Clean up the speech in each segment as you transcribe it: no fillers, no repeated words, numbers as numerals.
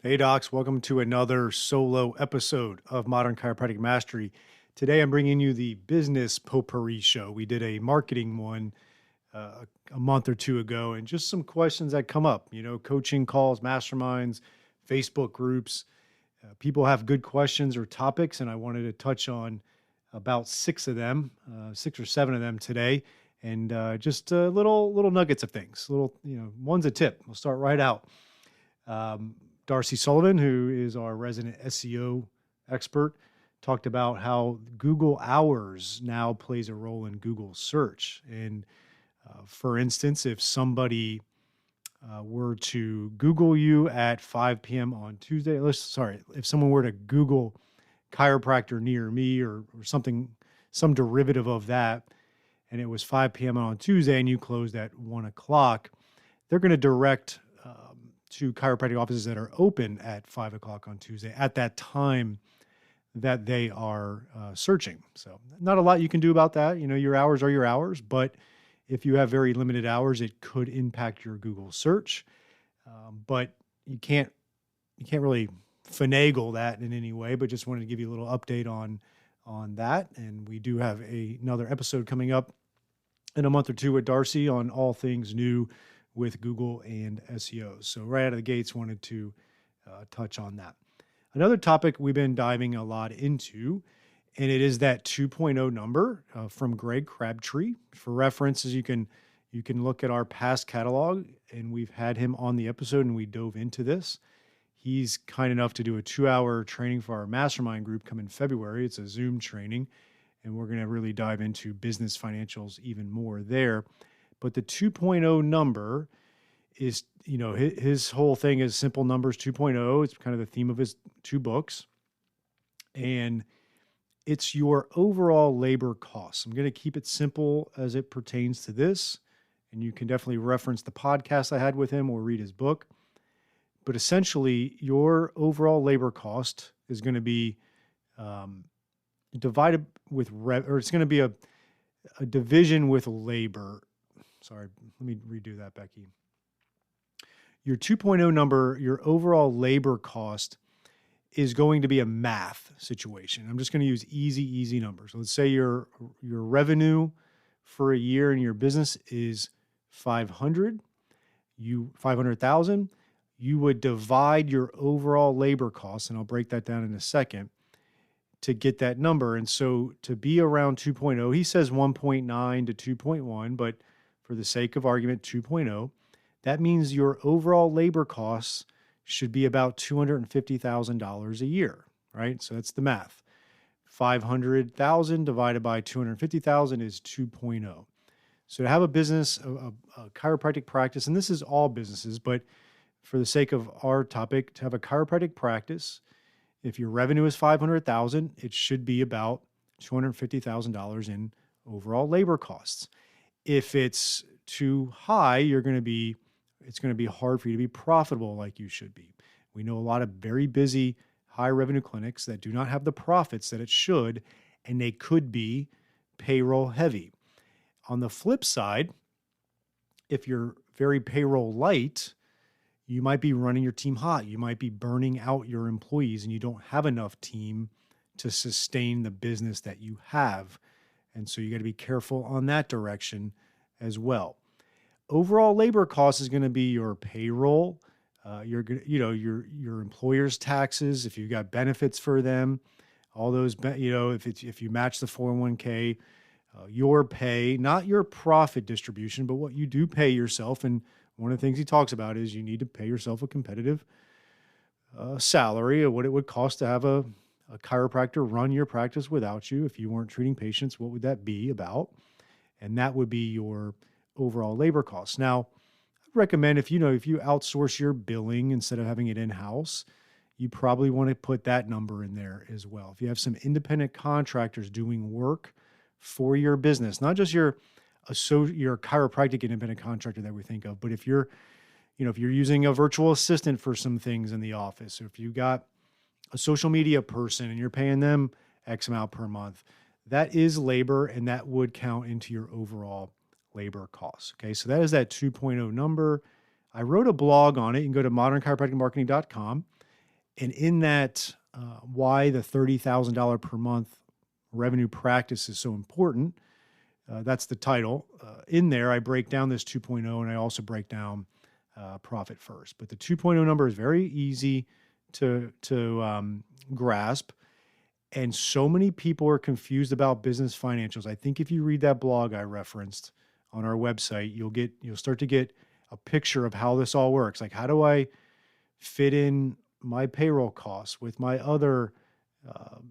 Hey docs, welcome to another solo episode of Modern Chiropractic Mastery. Today I'm bringing you the Business Potpourri show. We did a marketing one a month or two ago, and just some questions that come up, coaching calls, masterminds, Facebook groups. People have good questions or topics, and I wanted to touch on about six of them, 6 or 7 of them today, and just little nuggets of things, one's a tip. We'll start right out. Darcy Sullivan, who is our resident SEO expert, talked about how Google Hours now plays a role in Google search. And for instance, if somebody were to Google you at 5 p.m. on Tuesday, if someone were to Google chiropractor near me or something, some derivative of that, and it was 5 p.m. on Tuesday and you closed at 1 o'clock, they're going to direct to chiropractic offices that are open at 5 o'clock on Tuesday at that time that they are searching. So not a lot you can do about that. Your hours are your hours, but if you have very limited hours, it could impact your Google search. But you can't really finagle that in any way, but just wanted to give you a little update on that. And we do have another episode coming up in a month or two with Darcy on all things new with Google and SEO. So right out of the gates, wanted to touch on that. Another topic we've been diving a lot into, and it is that 2.0 number from Greg Crabtree. For references, you can look at our past catalog, and we've had him on the episode, and we dove into this. He's kind enough to do a 2-hour training for our mastermind group come in February. It's a Zoom training, and we're going to really dive into business financials even more there. But the 2.0 number is, his whole thing is simple numbers 2.0. It's kind of the theme of his 2 books. And it's your overall labor costs. I'm going to keep it simple as it pertains to this. And you can definitely reference the podcast I had with him or read his book. But essentially, your overall labor cost is going to be divided with it's going to be a division with labor. Sorry, let me redo that, Becky. Your 2.0 number, your overall labor cost is going to be a math situation. I'm just going to use easy numbers. Let's say your revenue for a year in your business is 500,000. You would divide your overall labor costs, and I'll break that down in a second, to get that number. And so to be around 2.0, he says 1.9 to 2.1, but for the sake of argument, 2.0, that means your overall labor costs should be about $250,000 a year, right? So that's the math. 500,000 divided by 250,000 is 2.0. So to have a business, a chiropractic practice, and this is all businesses, but for the sake of our topic, to have a chiropractic practice, if your revenue is 500,000, it should be about $250,000 in overall labor costs. If it's too high, it's going to be hard for you to be profitable like you should be. We know a lot of very busy, high revenue clinics that do not have the profits that it should, and they could be payroll heavy. On the flip side, if you're very payroll light, you might be running your team hot. You might be burning out your employees, and you don't have enough team to sustain the business that you have. And so you got to be careful on that direction as well. Overall labor cost is going to be your payroll, your employer's taxes, if you've got benefits for them, all those, if you match the 401k, your pay, not your profit distribution, but what you do pay yourself. And one of the things he talks about is you need to pay yourself a competitive salary of what it would cost to have a chiropractor run your practice without you. If you weren't treating patients, what would that be about? And that would be your overall labor costs. Now, I'd recommend if you outsource your billing instead of having it in-house, you probably want to put that number in there as well. If you have some independent contractors doing work for your business, not just your chiropractic independent contractor that we think of, but if you're using a virtual assistant for some things in the office, or if you got a social media person and you're paying them X amount per month, that is labor, and that would count into your overall labor costs. Okay, so that is that 2.0 number. I wrote a blog on it. You can go to modernchiropracticmarketing.com, And in that, why the $30,000 per month revenue practice is so important, that's the title. In there, I break down this 2.0, and I also break down profit first. But the 2.0 number is very easy to grasp. And so many people are confused about business financials. I think if you read that blog I referenced on our website, you'll start to get a picture of how this all works. Like, how do I fit in my payroll costs with my other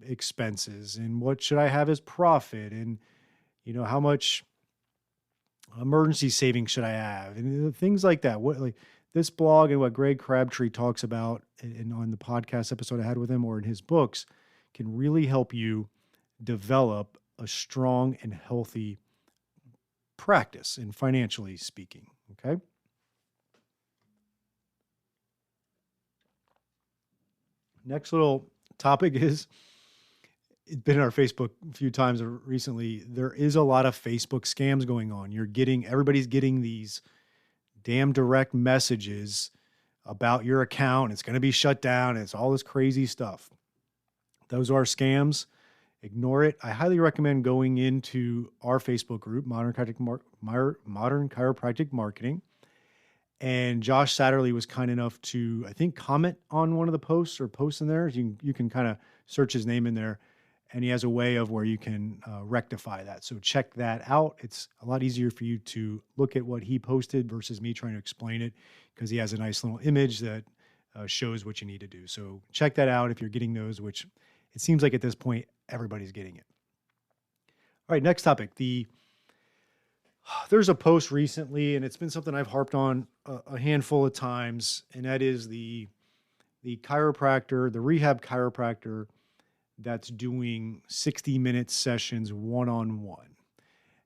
expenses, and what should I have as profit, and how much emergency savings should I have, and things like that. What, like, this blog and what Greg Crabtree talks about and on the podcast episode I had with him or in his books can really help you develop a strong and healthy practice in financially speaking. Okay. Next little topic is, it's been in our Facebook a few times recently. There is a lot of Facebook scams going on. Everybody's getting these damn direct messages about your account. It's going to be shut down. It's all this crazy stuff. Those are scams. Ignore it. I highly recommend going into our Facebook group, Modern Chiropractic Marketing. And Josh Satterley was kind enough to, I think, comment on one of the posts in there. You can kind of search his name in there, and he has a way of where you can rectify that. So check that out. It's a lot easier for you to look at what he posted versus me trying to explain it, because he has a nice little image that shows what you need to do. So check that out if you're getting those, which it seems like at this point, everybody's getting it. All right, next topic. There's a post recently, and it's been something I've harped on a handful of times, and that is the chiropractor, the rehab chiropractor that's doing 60-minute sessions one-on-one.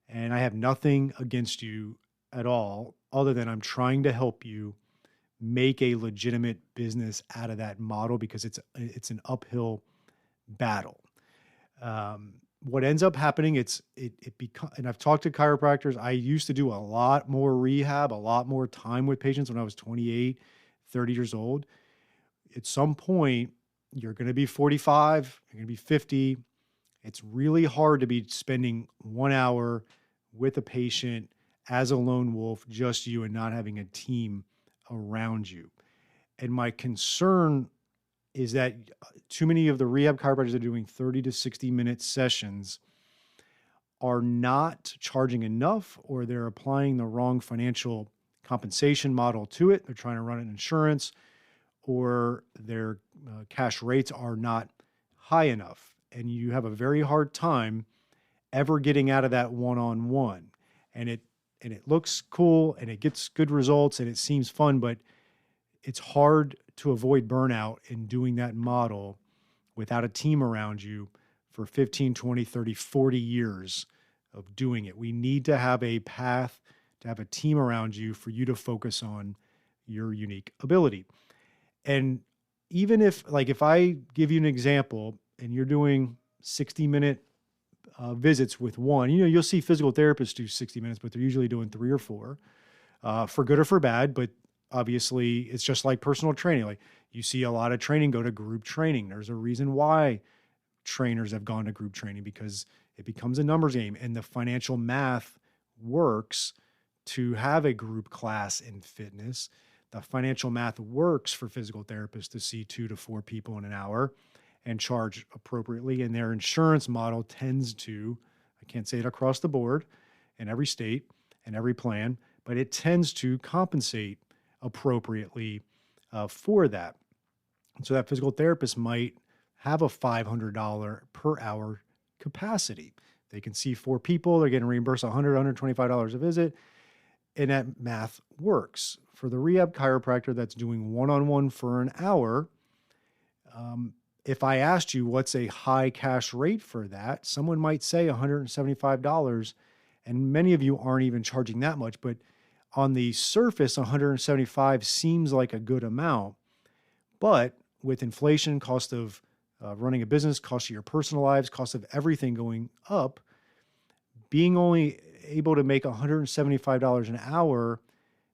And I have nothing against you at all, other than I'm trying to help you make a legitimate business out of that model, because it's an uphill battle. What ends up happening, and I've talked to chiropractors. I used to do a lot more rehab, a lot more time with patients when I was 28, 30 years old. At some point, you're going to be 45, you're going to be 50. It's really hard to be spending 1 hour with a patient as a lone wolf, just you, and not having a team around you. And my concern is that too many of the rehab chiropractors that are doing 30 to 60-minute sessions are not charging enough, or they're applying the wrong financial compensation model to it. They're trying to run an insurance, or their cash rates are not high enough. And you have a very hard time ever getting out of that one-on-one. And it looks cool, and it gets good results, and it seems fun, but it's hard to avoid burnout in doing that model without a team around you for 15, 20, 30, 40 years of doing it. We need to have a path, to have a team around you for you to focus on your unique ability. And even if I give you an example and you're doing 60-minute visits with one, you'll see physical therapists do 60 minutes, but they're usually doing 3 or 4, for good or for bad. But obviously, it's just like personal training. Like, you see a lot of training go to group training. There's a reason why trainers have gone to group training, because it becomes a numbers game, and the financial math works to have a group class in fitness. The financial math works for physical therapists to see 2 to 4 people in an hour and charge appropriately. And their insurance model tends to, I can't say it across the board in every state and every plan, but it tends to compensate appropriately for that. And so that physical therapist might have a $500 per hour capacity. They can see 4 people. They're getting reimbursed $100, $125 a visit. And that math works. For the rehab chiropractor that's doing one-on-one for an hour, if I asked you what's a high cash rate for that, someone might say $175. And many of you aren't even charging that much, but on the surface, $175 seems like a good amount. But with inflation, cost of running a business, cost of your personal lives, cost of everything going up, being only able to make $175 an hour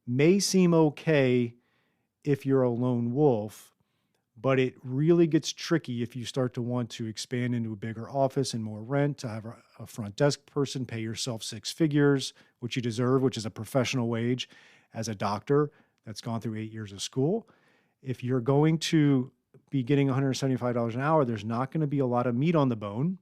may seem okay if you're a lone wolf, But it really gets tricky if you start to want to expand into a bigger office and more rent, to have a front desk person, pay yourself six figures, which you deserve, which is a professional wage as a doctor that's gone through 8 years of school. If you're going to be getting $175 an hour, there's not going to be a lot of meat on the bone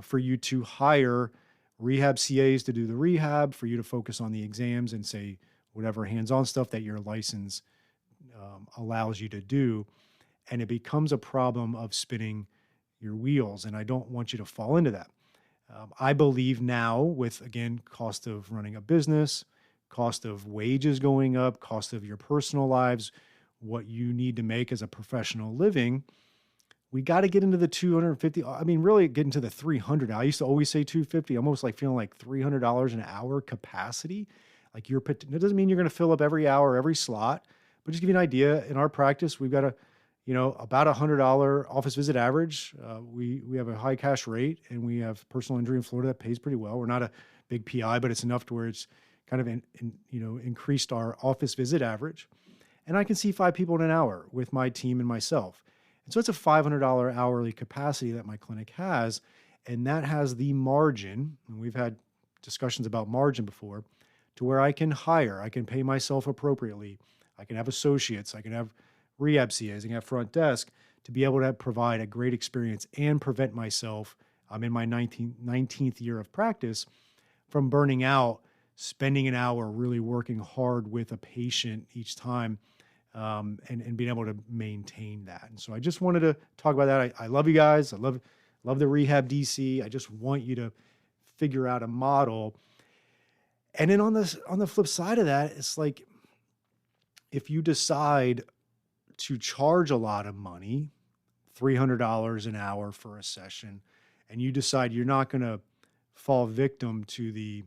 for you to hire rehab CAs to do the rehab, for you to focus on the exams and say whatever hands-on stuff that your license allows you to do. And it becomes a problem of spinning your wheels. And I don't want you to fall into that. I believe now with, again, cost of running a business, cost of wages going up, cost of your personal lives, what you need to make as a professional living, we got to get into the 250. I mean, really get into the 300. I used to always say 250, almost like feeling like $300 an hour capacity. Like it doesn't mean you're going to fill up every hour, every slot, but just give you an idea. In our practice, we've got about $100 office visit average. We have a high cash rate, and we have personal injury in Florida that pays pretty well. We're not a big PI, but it's enough to where it's kind of increased our office visit average. And I can see 5 people in an hour with my team and myself. And so it's a $500 hourly capacity that my clinic has, and that has the margin, and we've had discussions about margin before, to where I can hire, I can pay myself appropriately, I can have associates, I can have rehab CAs, I can have front desk to be able to provide a great experience and prevent myself, I'm in my 19th year of practice, from burning out, spending an hour really working hard with a patient each time, and being able to maintain that. And so I just wanted to talk about that. I love you guys. I love the Rehab DC. I just want you to figure out a model. And then on the flip side of that, it's like, if you decide to charge a lot of money, $300 an hour for a session, and you decide you're not going to fall victim to the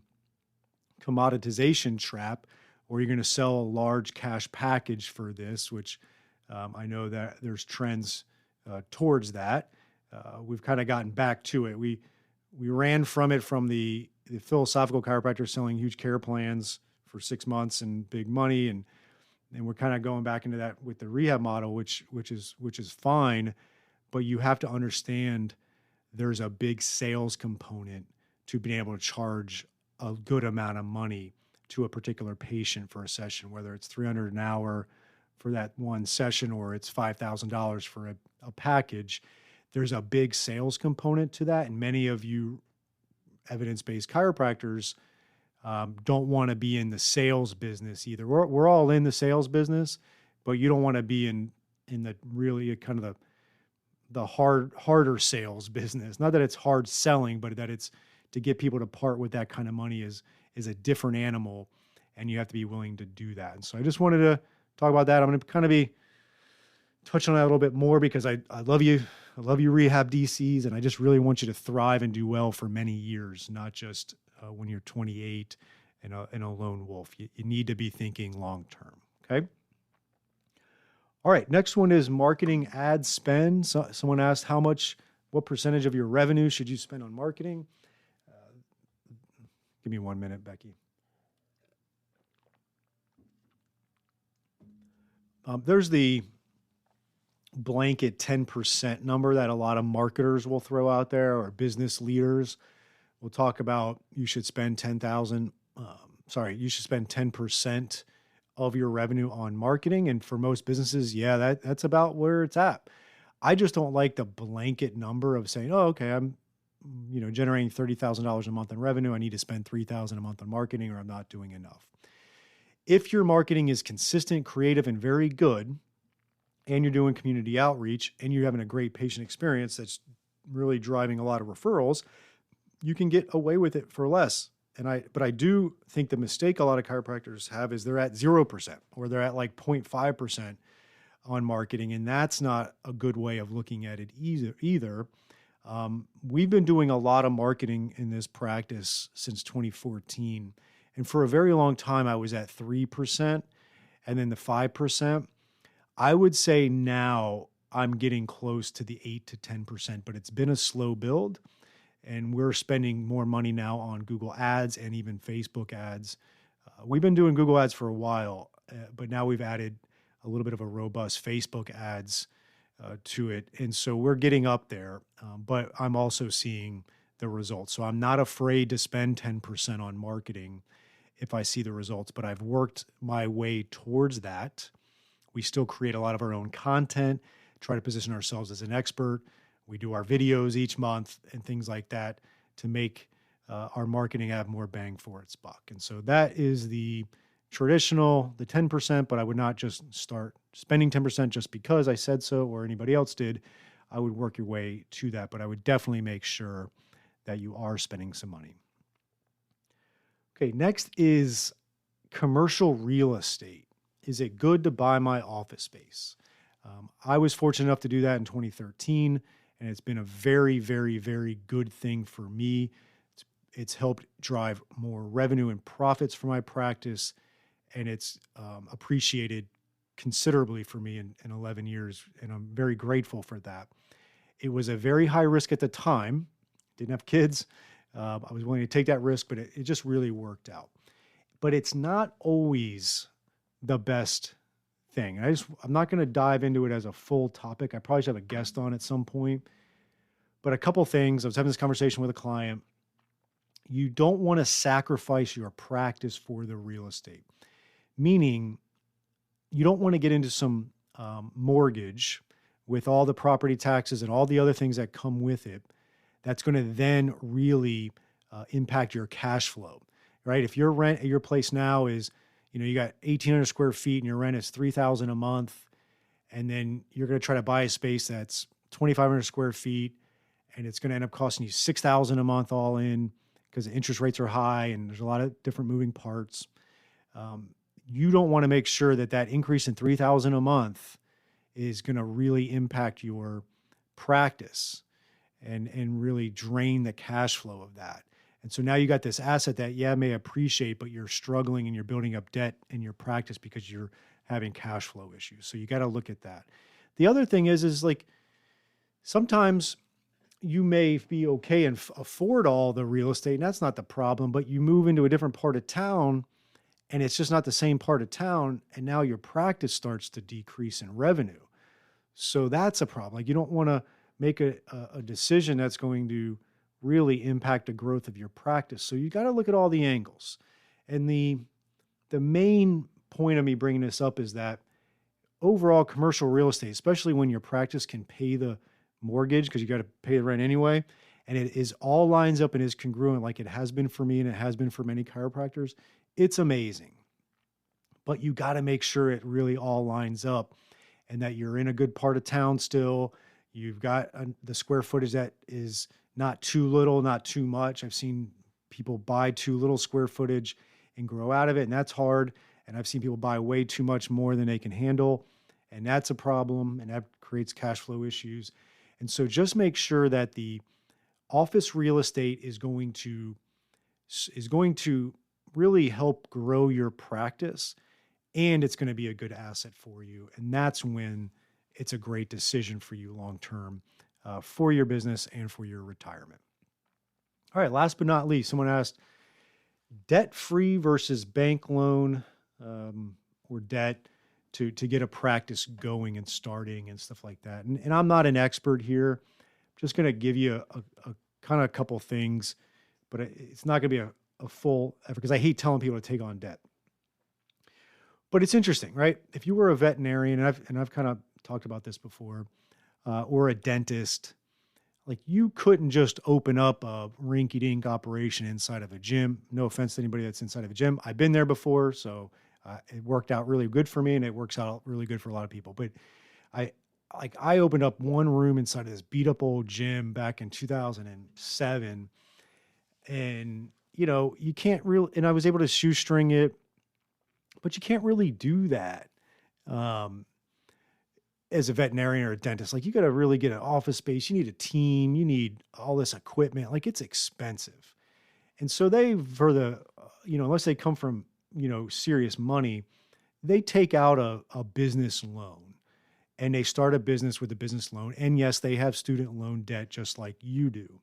commoditization trap, or you're going to sell a large cash package for this, which I know that there's trends towards that. We've kind of gotten back to it. We ran from it, from the philosophical chiropractor selling huge care plans for 6 months and big money, and we're kind of going back into that with the rehab model, which is fine, but you have to understand there's a big sales component to being able to charge a good amount of money to a particular patient for a session, whether it's $300 an hour for that one session or it's $5,000 for a package. There's a big sales component to that, and many of you evidence-based chiropractors don't want to be in the sales business either. We're all in the sales business, but you don't want to be in the really kind of the harder sales business. Not that it's hard selling, but that it's to get people to part with that kind of money is a different animal, and you have to be willing to do that. And so I just wanted to talk about that. I'm going to kind of be touching on that a little bit more because I love you. I love you, Rehab DCs, and I just really want you to thrive and do well for many years, not just when you're 28 and a lone wolf. You need to be thinking long-term, okay? All right, next one is marketing ad spend. So someone asked what percentage of your revenue should you spend on marketing? Give me 1 minute, Becky. There's the blanket 10% number that a lot of marketers will throw out there, or business leaders will talk about. You should spend you should spend 10% of your revenue on marketing. And for most businesses, that's about where it's at. I just don't like the blanket number of saying, oh, okay, I'm generating $30,000 a month in revenue. I need to spend $3,000 a month on marketing, or I'm not doing enough. If your marketing is consistent, creative, and very good, and you're doing community outreach, and you're having a great patient experience that's really driving a lot of referrals, you can get away with it for less. But I do think the mistake a lot of chiropractors have is they're at 0%, or they're at like 0.5% on marketing, and that's not a good way of looking at it either. We've been doing a lot of marketing in this practice since 2014. And for a very long time, I was at 3% and then the 5%. I would say now I'm getting close to the 8 to 10%, but it's been a slow build. And we're spending more money now on Google ads and even Facebook ads. We've been doing Google ads for a while, but now we've added a little bit of a robust Facebook ads to it. And so we're getting up there, but I'm also seeing the results. So I'm not afraid to spend 10% on marketing if I see the results, but I've worked my way towards that. We still create a lot of our own content, try to position ourselves as an expert. We do our videos each month and things like that to make our marketing have more bang for its buck. And so that is the traditional, the 10%, but I would not just start spending 10% just because I said so or anybody else did. I would work your way to that, but I would definitely make sure that you are spending some money. Okay, next is commercial real estate. Is it good to buy my office space? I was fortunate enough to do that in 2013, and it's been a very, very, very good thing for me. It's helped drive more revenue and profits for my practice, and it's appreciated considerably for me in 11 years, and I'm very grateful for that. It was a very high risk at the time. Didn't have kids. I was willing to take that risk, but it just really worked out. But it's not always the best thing. I'm not going to dive into it as a full topic. I probably should have a guest on at some point. But a couple things. I was having this conversation with a client. You don't want to sacrifice your practice for the real estate, meaning you don't want to get into some mortgage with all the property taxes and all the other things that come with it. That's going to then really impact your cash flow, right? If your rent at your place now is, you got 1,800 square feet and your rent is $3,000 a month, and then you're going to try to buy a space that's 2,500 square feet, and it's going to end up costing you $6,000 a month all in because the interest rates are high and there's a lot of different moving parts. You don't want to make sure that increase in $3,000 a month is going to really impact your practice and really drain the cash flow of that. And so now you got this asset that, may appreciate, but you're struggling and you're building up debt in your practice because you're having cash flow issues. So you got to look at that. The other thing is like sometimes you may be okay and afford all the real estate, and that's not the problem, but you move into a different part of town and it's just not the same part of town, and now your practice starts to decrease in revenue. So that's a problem. Like you don't want to make a decision that's going to really impact the growth of your practice. So you got to look at all the angles. And the main point of me bringing this up is that overall commercial real estate, especially when your practice can pay the mortgage because you got to pay the rent anyway, and it is all lines up and is congruent like it has been for me and it has been for many chiropractors, it's amazing. But you got to make sure it really all lines up and that you're in a good part of town still. You've got the square footage that is not too little, not too much. I've seen people buy too little square footage and grow out of it, and that's hard. And I've seen people buy way too much more than they can handle, and that's a problem, and that creates cash flow issues. And so just make sure that the office real estate is going to really help grow your practice, and it's going to be a good asset for you. And that's when it's a great decision for you long-term for your business and for your retirement. All right, last but not least, someone asked, debt-free versus bank loan or debt to get a practice going and starting and stuff like that. And I'm not an expert here. I'm just going to give you a kind of a couple things, but it's not going to be a full effort because I hate telling people to take on debt. But it's interesting, right? If you were a veterinarian, and I've kind of talked about this before, or a dentist, like you couldn't just open up a rinky-dink operation inside of a gym. No offense to anybody that's inside of a gym. I've been there before, so it worked out really good for me, and it works out really good for a lot of people. But I opened up one room inside of this beat-up old gym back in 2007, and you can't really. And I was able to shoestring it, but you can't really do that. As a veterinarian or a dentist, like you got to really get an office space. You need a team. You need all this equipment. Like it's expensive. And so unless they come from, serious money, they take out a business loan and they start a business with a business loan. And yes, they have student loan debt just like you do.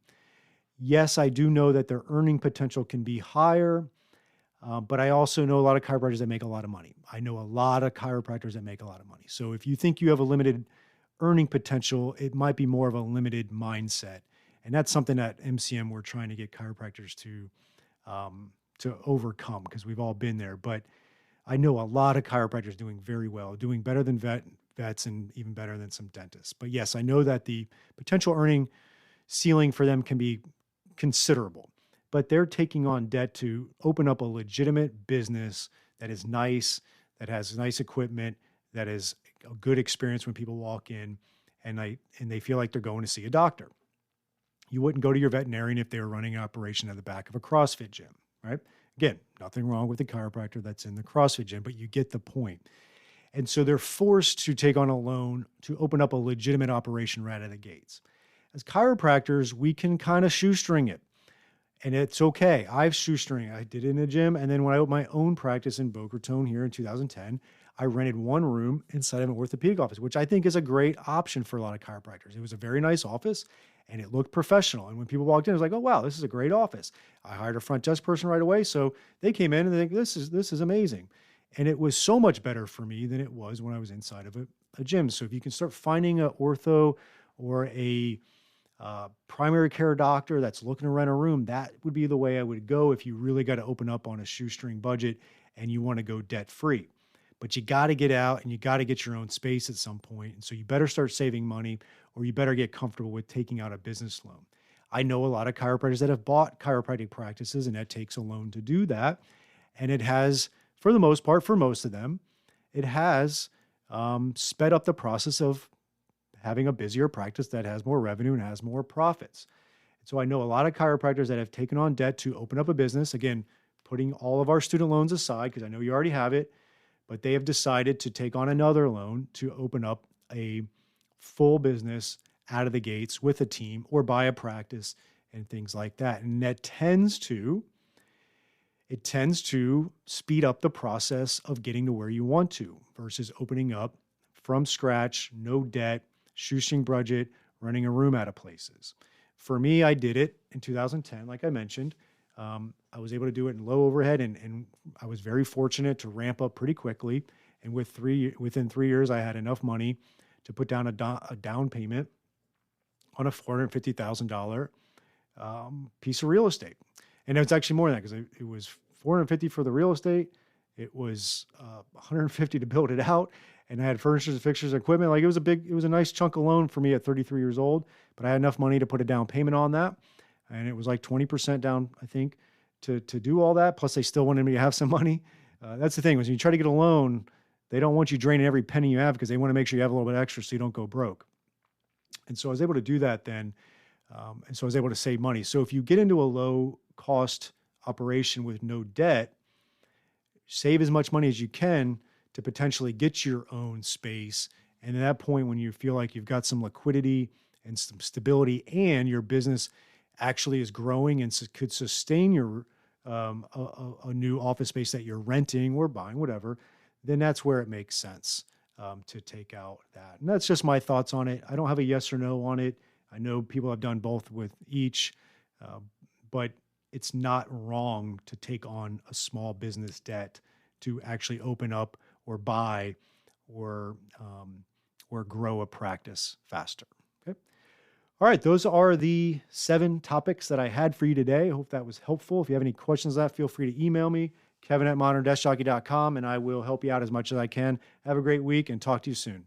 Yes, I do know that their earning potential can be higher. But I also know a lot of chiropractors that make a lot of money. I know a lot of chiropractors that make a lot of money. So if you think you have a limited earning potential, it might be more of a limited mindset. And that's something that MCM we're trying to get chiropractors to overcome, because we've all been there. But I know a lot of chiropractors doing very well, doing better than vets and even better than some dentists. But yes, I know that the potential earning ceiling for them can be considerable, but they're taking on debt to open up a legitimate business that is nice, that has nice equipment, that is a good experience when people walk in, and they feel like they're going to see a doctor. You wouldn't go to your veterinarian if they were running an operation at the back of a CrossFit gym, right? Again, nothing wrong with the chiropractor that's in the CrossFit gym, but you get the point. And so they're forced to take on a loan to open up a legitimate operation right out of the gates. As chiropractors, we can kind of shoestring it, and it's okay. I've shoestring. I did it in a gym. And then when I opened my own practice in Boca Raton here in 2010, I rented one room inside of an orthopedic office, which I think is a great option for a lot of chiropractors. It was a very nice office and it looked professional. And when people walked in, it was like, oh, wow, this is a great office. I hired a front desk person right away. So they came in and they think, this is amazing. And it was so much better for me than it was when I was inside of a gym. So if you can start finding an ortho or a primary care doctor that's looking to rent a room, that would be the way I would go if you really got to open up on a shoestring budget and you want to go debt free. But you got to get out and you got to get your own space at some point. And so you better start saving money, or you better get comfortable with taking out a business loan. I know a lot of chiropractors that have bought chiropractic practices, and that takes a loan to do that. And it has, for the most part, for most of them, it has sped up the process of having a busier practice that has more revenue and has more profits. And so I know a lot of chiropractors that have taken on debt to open up a business, again, putting all of our student loans aside, because I know you already have it, but they have decided to take on another loan to open up a full business out of the gates with a team or buy a practice and things like that. And that tends to speed up the process of getting to where you want to versus opening up from scratch, no debt, shoestring budget, running a room out of places. For me, I did it in 2010, like I mentioned. I was able to do it in low overhead, and I was very fortunate to ramp up pretty quickly. And within 3 years, I had enough money to put down a down payment on a $450,000 piece of real estate. And it's actually more than that, because it was $450 for the real estate. It was $150 to build it out. And I had furnitures and fixtures and equipment. Like, it was a nice chunk of loan for me at 33 years old, but I had enough money to put a down payment on that. And it was like 20% down, I think, to do all that. Plus, they still wanted me to have some money. That's the thing, when you try to get a loan, they don't want you draining every penny you have, because they want to make sure you have a little bit extra so you don't go broke. And so I was able to do that then. And so I was able to save money. So if you get into a low cost operation with no debt, save as much money as you can to potentially get your own space. And at that point, when you feel like you've got some liquidity and some stability, and your business actually is growing and could sustain your a new office space that you're renting or buying, whatever, then that's where it makes sense to take out that. And that's just my thoughts on it. I don't have a yes or no on it. I know people have done both with each, but it's not wrong to take on a small business debt to actually open up or buy or grow a practice faster. Okay. All right. Those are the 7 topics that I had for you today. I hope that was helpful. If you have any questions on that, feel free to email me, Kevin@moderndeskjockey.com, and I will help you out as much as I can. Have a great week and talk to you soon.